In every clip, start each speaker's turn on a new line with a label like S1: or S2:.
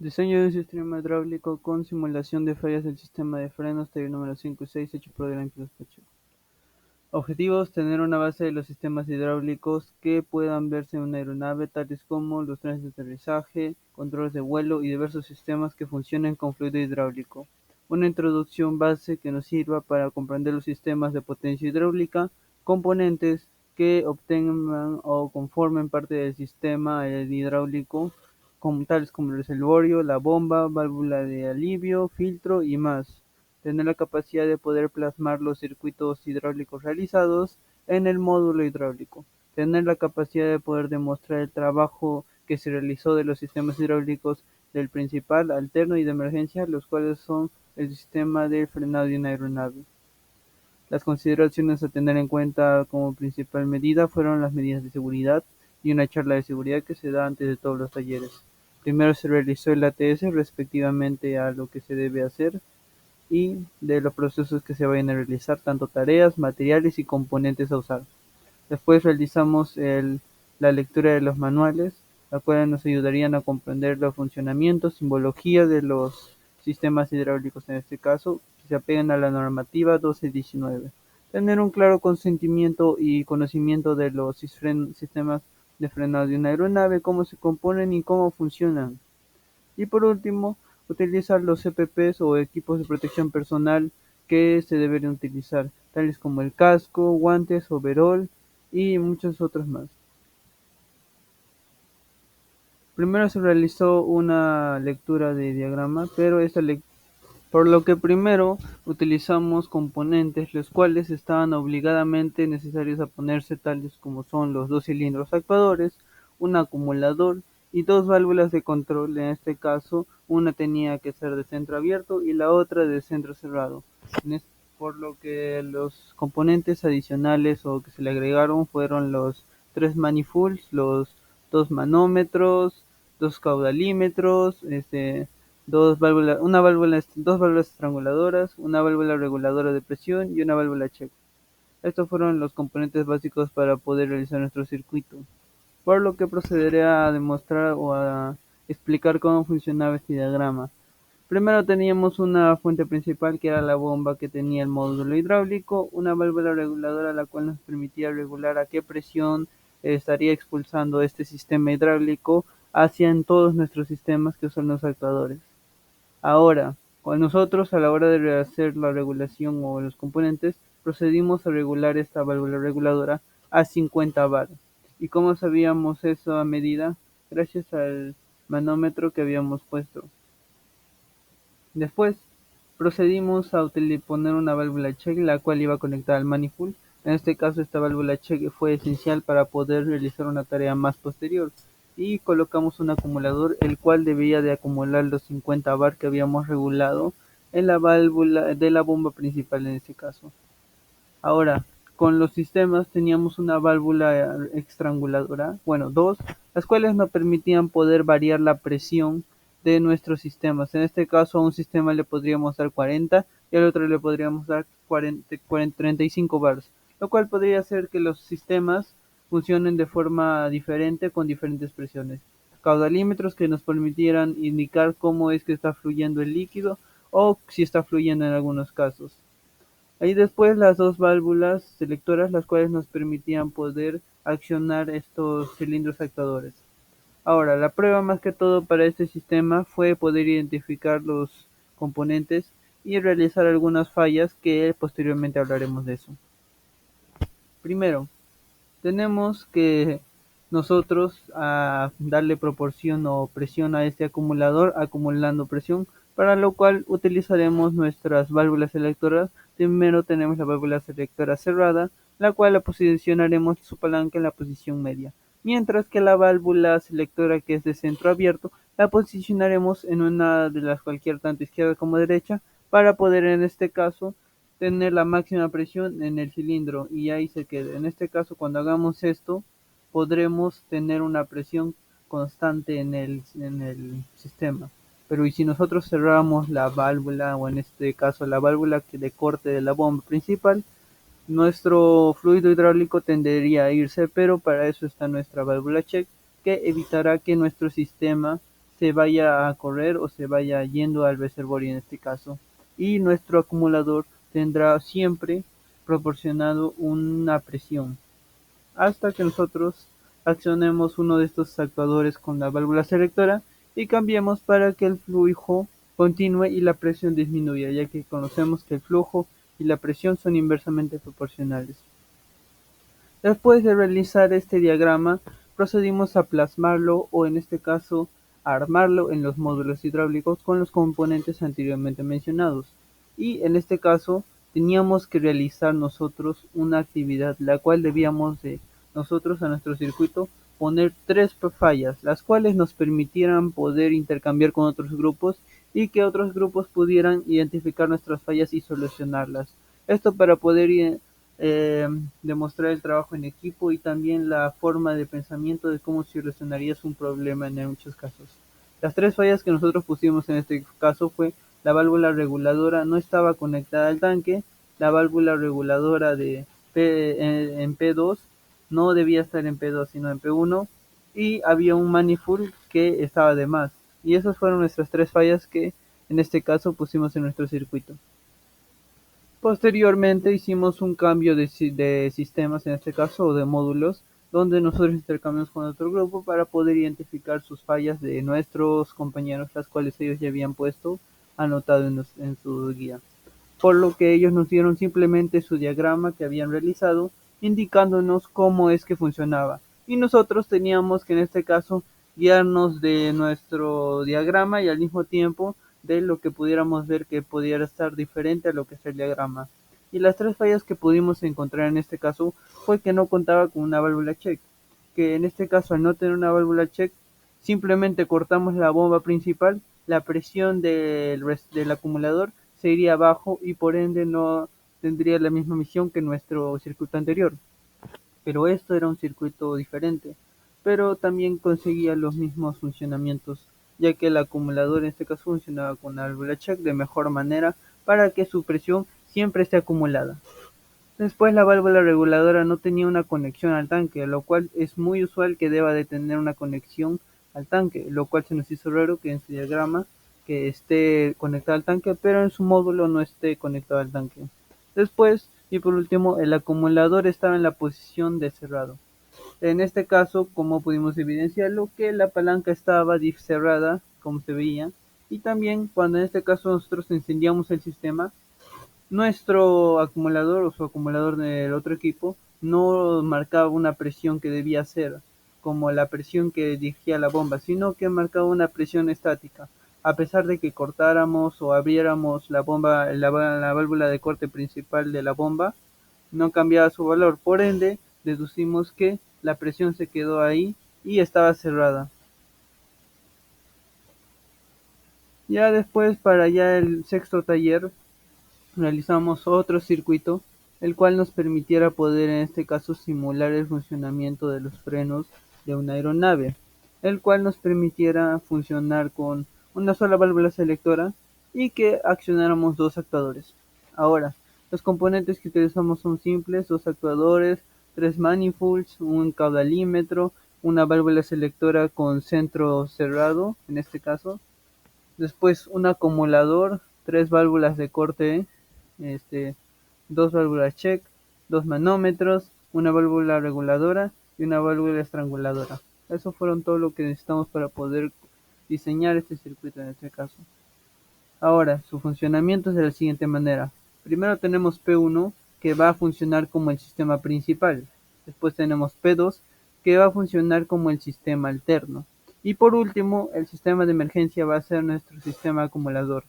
S1: Diseño de un sistema hidráulico con simulación de fallas del sistema de frenos, taller número 5 y 6, hecho por Adrián Cruz Pacheco. Objetivos: tener una base de los sistemas hidráulicos que puedan verse en una aeronave, tales como los trenes de aterrizaje, controles de vuelo y diversos sistemas que funcionen con fluido hidráulico. Una introducción base que nos sirva para comprender los sistemas de potencia hidráulica, componentes que obtengan o conformen parte del sistema hidráulico, tales como el reservorio, la bomba, válvula de alivio, filtro y más. Tener la capacidad de poder plasmar los circuitos hidráulicos realizados en el módulo hidráulico. Tener la capacidad de poder demostrar el trabajo que se realizó de los sistemas hidráulicos del principal, alterno y de emergencia, los cuales son el sistema de frenado de una aeronave. Las consideraciones a tener en cuenta como principal medida fueron las medidas de seguridad y una charla de seguridad que se da antes de todos los talleres. Primero se realizó el ATS respectivamente a lo que se debe hacer y de los procesos que se vayan a realizar, tanto tareas, materiales y componentes a usar. Después realizamos la lectura de los manuales, las cuales nos ayudarían a comprender los funcionamientos, simbología de los sistemas hidráulicos en este caso, que se apegan a la normativa 1219. Tener un claro consentimiento y conocimiento de los sistemas de frenado de una aeronave, cómo se componen y cómo funcionan. Y por último, utilizar los EPPs o equipos de protección personal que se deberían utilizar, tales como el casco, guantes, overol y muchos otros más. Primero se realizó una lectura de diagrama, pero por lo que primero utilizamos componentes los cuales estaban obligadamente necesarios a ponerse, tales como son los dos cilindros actuadores, un acumulador y dos válvulas de control. En este caso, una tenía que ser de centro abierto y la otra de centro cerrado. Por lo que los componentes adicionales o que se le agregaron fueron los tres manifolds, los dos manómetros, dos caudalímetros, dos válvulas estranguladoras, una válvula reguladora de presión y una válvula check. Estos fueron los componentes básicos para poder realizar nuestro circuito, por lo que procederé a demostrar o a explicar cómo funcionaba este diagrama. Primero teníamos una fuente principal que era la bomba que tenía el módulo hidráulico, una válvula reguladora la cual nos permitía regular a qué presión estaría expulsando este sistema hidráulico hacia en todos nuestros sistemas que son los actuadores. Ahora, con nosotros a la hora de hacer la regulación o los componentes, procedimos a regular esta válvula reguladora a 50 bar. ¿Y cómo sabíamos eso a medida? Gracias al manómetro que habíamos puesto. Después, procedimos a poner una válvula check, la cual iba conectada al manifold. En este caso, esta válvula check fue esencial para poder realizar una tarea más posterior. Y colocamos un acumulador, el cual debía de acumular los 50 bar que habíamos regulado en la válvula de la bomba principal en este caso. Ahora, con los sistemas teníamos una válvula estranguladora, bueno, dos, las cuales nos permitían poder variar la presión de nuestros sistemas. En este caso, a un sistema le podríamos dar 40 y al otro le podríamos dar 35 bars, lo cual podría hacer que los sistemas funcionen de forma diferente con diferentes presiones. Caudalímetros que nos permitieran indicar cómo es que está fluyendo el líquido o si está fluyendo en algunos casos. Ahí después las dos válvulas selectoras, las cuales nos permitían poder accionar estos cilindros actuadores. Ahora, la prueba más que todo para este sistema fue poder identificar los componentes y realizar algunas fallas que posteriormente hablaremos de eso. Primero, tenemos que nosotros darle proporción o presión a este acumulador, acumulando presión, para lo cual utilizaremos nuestras válvulas selectoras. Primero tenemos la válvula selectora cerrada, la cual la posicionaremos su palanca en la posición media, mientras que la válvula selectora que es de centro abierto la posicionaremos en una de las cualquier tanto izquierda como derecha para poder en este caso tener la máxima presión en el cilindro y ahí se quede. En este caso, cuando hagamos esto, podremos tener una presión constante en el sistema. Pero y si nosotros cerramos la válvula, o en este caso la válvula que de corte de la bomba principal, nuestro fluido hidráulico tendería a irse, pero para eso está nuestra válvula check, que evitará que nuestro sistema se vaya a correr o se vaya yendo al reservorio en este caso. Y nuestro acumulador tendrá siempre proporcionado una presión hasta que nosotros accionemos uno de estos actuadores con la válvula selectora y cambiemos para que el flujo continúe y la presión disminuya, ya que conocemos que el flujo y la presión son inversamente proporcionales. Después de realizar este diagrama, procedimos a plasmarlo o en este caso a armarlo en los módulos hidráulicos con los componentes anteriormente mencionados. Y en este caso teníamos que realizar nosotros una actividad la cual debíamos de nosotros a nuestro circuito poner tres fallas, las cuales nos permitieran poder intercambiar con otros grupos y que otros grupos pudieran identificar nuestras fallas y solucionarlas. Esto para poder eh, demostrar el trabajo en equipo y también la forma de pensamiento de cómo solucionarías un problema en muchos casos. Las tres fallas que nosotros pusimos en este caso fue la válvula reguladora no estaba conectada al tanque, la válvula reguladora de en P2 no debía estar en P2 sino en P1 y había un manifold que estaba de más. Y esas fueron nuestras tres fallas que en este caso pusimos en nuestro circuito. Posteriormente hicimos un cambio de sistemas, en este caso, o de módulos, donde nosotros intercambiamos con otro grupo para poder identificar sus fallas de nuestros compañeros, las cuales ellos ya habían puesto anotado en su guía. Por lo que ellos nos dieron simplemente su diagrama que habían realizado, indicándonos cómo es que funcionaba. Y nosotros teníamos que en este caso guiarnos de nuestro diagrama y al mismo tiempo de lo que pudiéramos ver que pudiera estar diferente a lo que es el diagrama. Y las tres fallas que pudimos encontrar en este caso fue que no contaba con una válvula check, que en este caso al no tener una válvula check simplemente cortamos la bomba principal, la presión del acumulador se iría abajo y por ende no tendría la misma misión que nuestro circuito anterior. Pero esto era un circuito diferente, pero también conseguía los mismos funcionamientos, ya que el acumulador en este caso funcionaba con la válvula check de mejor manera para que su presión siempre esté acumulada. Después la válvula reguladora no tenía una conexión al tanque, lo cual es muy usual que deba de tener una conexión al tanque, lo cual se nos hizo raro que en su diagrama que esté conectado al tanque, pero en su módulo no esté conectado al tanque. Después, y por último, el acumulador estaba en la posición de cerrado. En este caso, como pudimos evidenciarlo, que la palanca estaba cerrada, como se veía, y también cuando en este caso nosotros encendíamos el sistema, nuestro acumulador o su acumulador del otro equipo no marcaba una presión que debía ser, como la presión que dirigía la bomba, sino que marcaba una presión estática. A pesar de que cortáramos o abriéramos la bomba, la válvula de corte principal de la bomba, no cambiaba su valor. Por ende, deducimos que la presión se quedó ahí y estaba cerrada. Ya después, para ya el sexto taller, realizamos otro circuito, el cual nos permitiera poder en este caso simular el funcionamiento de los frenos de una aeronave, el cual nos permitiera funcionar con una sola válvula selectora y que accionáramos dos actuadores. Ahora, los componentes que utilizamos son simples, dos actuadores, tres manifolds, un caudalímetro, una válvula selectora con centro cerrado, en este caso, después un acumulador, tres válvulas de corte, este, dos válvulas check, dos manómetros, una válvula reguladora y una válvula estranguladora. Eso fueron todo lo que necesitamos para poder diseñar este circuito en este caso. Ahora, su funcionamiento es de la siguiente manera. Primero tenemos P1 que va a funcionar como el sistema principal. Después tenemos P2 que va a funcionar como el sistema alterno. Y por último, el sistema de emergencia va a ser nuestro sistema acumulador.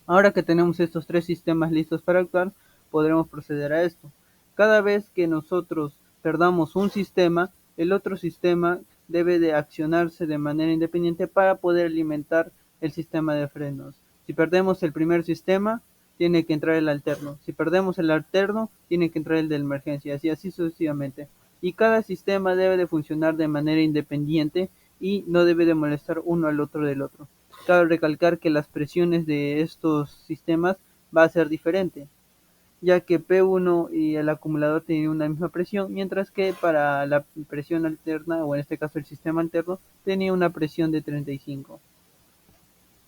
S1: Ahora que tenemos estos tres sistemas listos para actuar, podremos proceder a esto. Cada vez que nosotros perdamos un sistema, el otro sistema debe de accionarse de manera independiente para poder alimentar el sistema de frenos. Si perdemos el primer sistema, tiene que entrar el alterno. Si perdemos el alterno, tiene que entrar el de emergencia, y así sucesivamente. Y cada sistema debe de funcionar de manera independiente y no debe de molestar uno al otro del otro. Cabe recalcar que las presiones de estos sistemas va a ser diferente, ya que P1 y el acumulador tienen una misma presión, mientras que para la presión alterna, o en este caso el sistema alterno, tenía una presión de 35.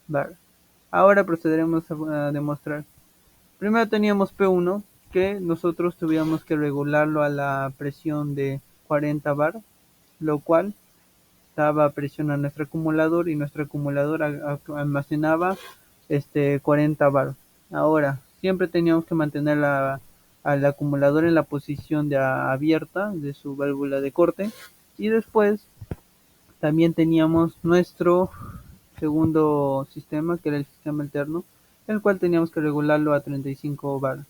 S1: bar. Ahora procederemos a demostrar. Primero teníamos P1, que nosotros tuvíamos que regularlo a la presión de 40 bar, lo cual daba presión a nuestro acumulador y nuestro acumulador almacenaba 40 bar. Ahora, siempre teníamos que mantener al acumulador en la posición de abierta de su válvula de corte, y después también teníamos nuestro segundo sistema, que era el sistema alterno, el cual teníamos que regularlo a 35 bar.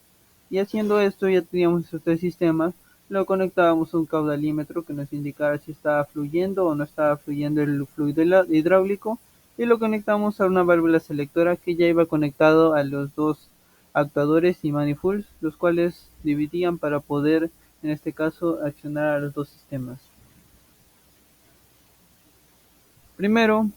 S1: Y haciendo esto ya teníamos estos tres sistemas. Lo conectábamos a un caudalímetro que nos indicara si estaba fluyendo o no estaba fluyendo el fluido hidráulico, y lo conectamos a una válvula selectora que ya iba conectado a los dos actuadores y manifolds, los cuales dividían para poder, en este caso, accionar a los dos sistemas. Primero,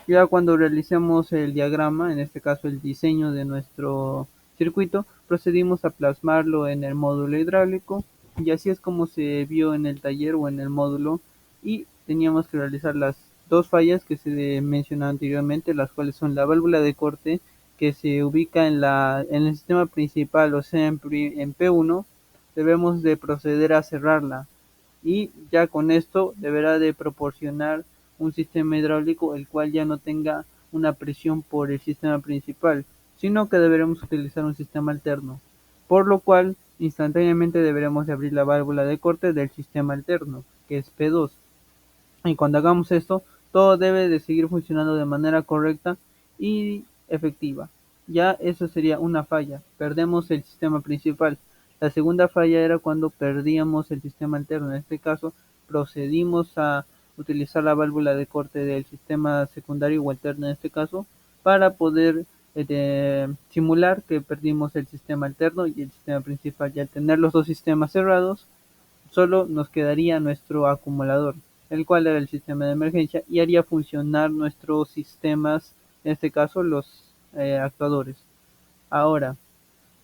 S1: ya cuando realicemos el diagrama, en este caso el diseño de nuestro circuito, procedimos a plasmarlo en el módulo hidráulico, y así es como se vio en el taller o en el módulo. Y teníamos que realizar las dos fallas que se mencionó anteriormente, las cuales son la válvula de corte, que se ubica en el sistema principal, o sea en P1. Debemos de proceder a cerrarla, y ya con esto deberá de proporcionar un sistema hidráulico el cual ya no tenga una presión por el sistema principal, sino que deberemos utilizar un sistema alterno, por lo cual instantáneamente deberemos de abrir la válvula de corte del sistema alterno, que es P2. Y cuando hagamos esto, todo debe de seguir funcionando de manera correcta y efectiva. Ya eso sería una falla, perdemos el sistema principal. La segunda falla era cuando perdíamos el sistema alterno. En este caso, procedimos a utilizar la válvula de corte del sistema secundario o alterno, en este caso, para poder simular que perdimos el sistema alterno y el sistema principal. Y al tener los dos sistemas cerrados, solo nos quedaría nuestro acumulador, el cual era el sistema de emergencia y haría funcionar nuestros sistemas, en este caso los actuadores. Ahora,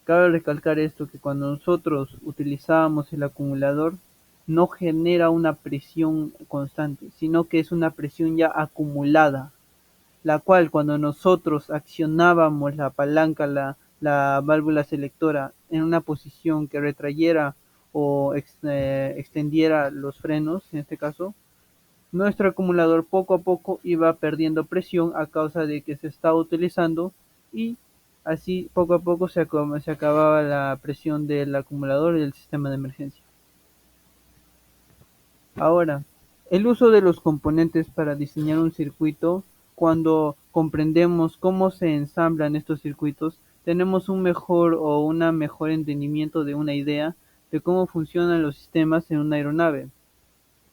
S1: cabe recalcar esto, que cuando nosotros utilizábamos el acumulador, no genera una presión constante, sino que es una presión ya acumulada, la cual cuando nosotros accionábamos la palanca, la válvula selectora en una posición que retrayera o extendiera los frenos, en este caso, nuestro acumulador poco a poco iba perdiendo presión a causa de que se estaba utilizando, y así poco a poco se acababa la presión del acumulador y del sistema de emergencia. Ahora, el uso de los componentes para diseñar un circuito. Cuando comprendemos cómo se ensamblan estos circuitos, tenemos un mejor o una mejor entendimiento de una idea de cómo funcionan los sistemas en una aeronave,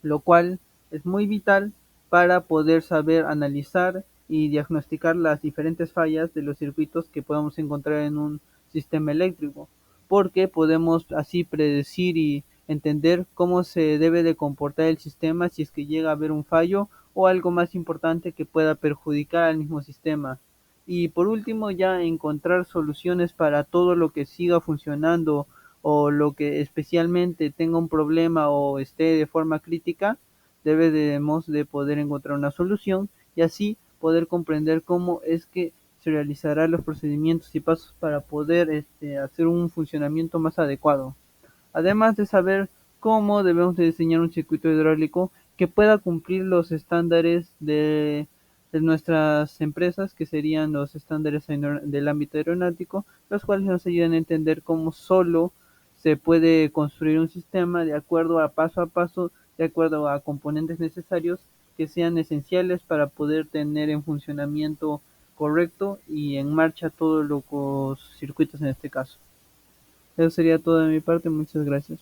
S1: lo cual es muy vital para poder saber analizar y diagnosticar las diferentes fallas de los circuitos que podemos encontrar en un sistema eléctrico, porque podemos así predecir y entender cómo se debe de comportar el sistema si es que llega a haber un fallo o algo más importante que pueda perjudicar al mismo sistema. Y por último, ya encontrar soluciones para todo lo que siga funcionando o lo que especialmente tenga un problema o esté de forma crítica. Debemos de poder encontrar una solución y así poder comprender cómo es que se realizarán los procedimientos y pasos para poder hacer un funcionamiento más adecuado. Además de saber cómo debemos de diseñar un circuito hidráulico que pueda cumplir los estándares de nuestras empresas, que serían los estándares del ámbito aeronáutico, los cuales nos ayudan a entender cómo solo se puede construir un sistema de acuerdo a paso, de acuerdo a componentes necesarios que sean esenciales para poder tener en funcionamiento correcto y en marcha todos los circuitos en este caso. Eso sería todo de mi parte, muchas gracias.